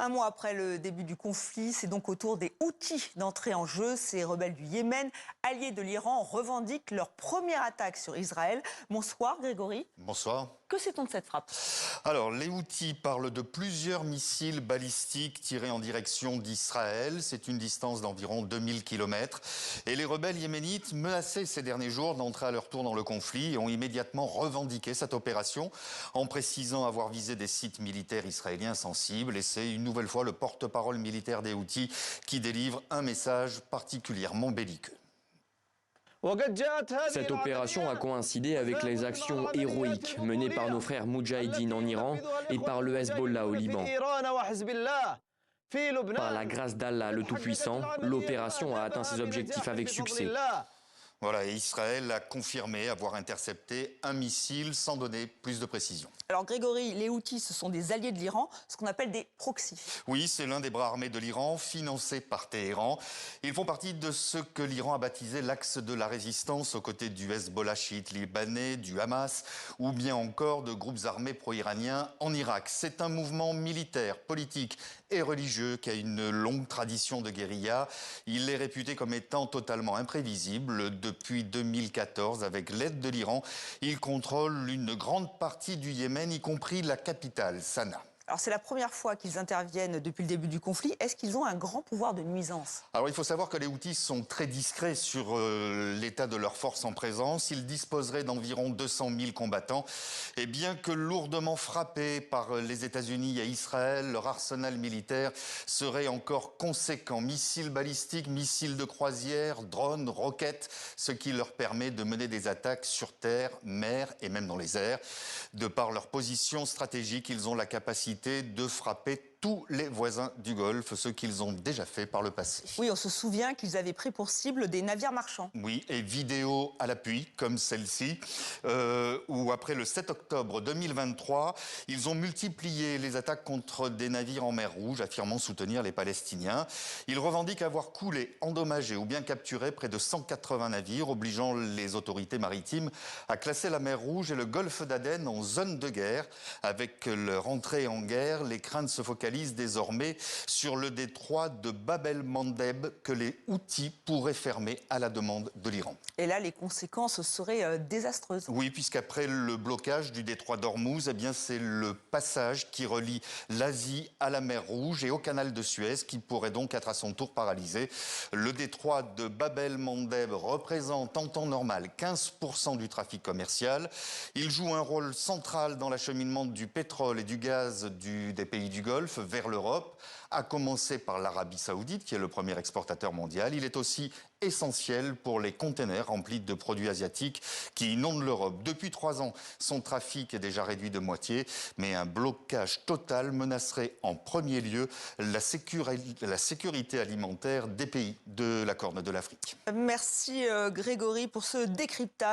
Un mois après le début du conflit, c'est donc au tour des Houthis d'entrer en jeu. Ces rebelles du Yémen, alliés de l'Iran, revendiquent leur première attaque sur Israël. Bonsoir Grégory. Bonsoir. Que sait-on de cette frappe ? Alors, les Houthis parlent de plusieurs missiles balistiques tirés en direction d'Israël. C'est une distance d'environ 2000 km. Et les rebelles yéménites, menacés ces derniers jours d'entrer à leur tour dans le conflit, ont immédiatement revendiqué cette opération en précisant avoir visé des sites militaires israéliens sensibles. Et c'est une nouvelle fois le porte-parole militaire des Houthis qui délivre un message particulièrement belliqueux. Cette opération a coïncidé avec les actions héroïques menées par nos frères Moudjahidines en Iran et par le Hezbollah au Liban. Par la grâce d'Allah le Tout-Puissant, l'opération a atteint ses objectifs avec succès. Voilà, et Israël a confirmé avoir intercepté un missile sans donner plus de précision. Alors Grégory, les Houthis, ce sont des alliés de l'Iran, ce qu'on appelle des proxys. Oui, c'est l'un des bras armés de l'Iran, financé par Téhéran. Ils font partie de ce que l'Iran a baptisé l'axe de la résistance, aux côtés du Hezbollah chiite libanais, du Hamas, ou bien encore de groupes armés pro-iraniens en Irak. C'est un mouvement militaire, politique et religieux qui a une longue tradition de guérilla. Il est réputé comme étant totalement imprévisible. Depuis 2014, avec l'aide de l'Iran, il contrôle une grande partie du Yémen, y compris la capitale, Sanaa. Alors c'est la première fois qu'ils interviennent depuis le début du conflit. Est-ce qu'ils ont un grand pouvoir de nuisance ? Alors il faut savoir que les Houthis sont très discrets sur l'état de leurs forces en présence. Ils disposeraient d'environ 200 000 combattants. Et bien que lourdement frappés par les États-Unis et Israël, leur arsenal militaire serait encore conséquent. Missiles balistiques, missiles de croisière, drones, roquettes, ce qui leur permet de mener des attaques sur terre, mer et même dans les airs. De par leur position stratégique, ils ont la capacité de frapper tous les voisins du Golfe, ce qu'ils ont déjà fait par le passé. Oui, on se souvient qu'ils avaient pris pour cible des navires marchands. Oui, et vidéos à l'appui, comme celle-ci, où après le 7 octobre 2023, ils ont multiplié les attaques contre des navires en mer Rouge, affirmant soutenir les Palestiniens. Ils revendiquent avoir coulé, endommagé ou bien capturé près de 180 navires, obligeant les autorités maritimes à classer la mer Rouge et le golfe d'Aden en zone de guerre. Avec leur entrée en guerre, les craintes se focalisent désormais sur le détroit de Bab el-Mandeb que les Houthis pourraient fermer à la demande de l'Iran. Et là, les conséquences seraient désastreuses. Oui, puisqu'après le blocage du détroit d'Ormuz, eh bien c'est le passage qui relie l'Asie à la mer Rouge et au canal de Suez qui pourrait donc être à son tour paralysé. Le détroit de Bab el-Mandeb représente en temps normal 15% du trafic commercial. Il joue un rôle central dans l'acheminement du pétrole et du gaz des pays du Golfe vers l'Europe, à commencer par l'Arabie Saoudite, qui est le premier exportateur mondial. Il est aussi essentiel pour les containers remplis de produits asiatiques qui inondent l'Europe. Depuis 3 ans, son trafic est déjà réduit de moitié, mais un blocage total menacerait en premier lieu la sécurité alimentaire des pays de la Corne de l'Afrique. Merci Grégory pour ce décryptage.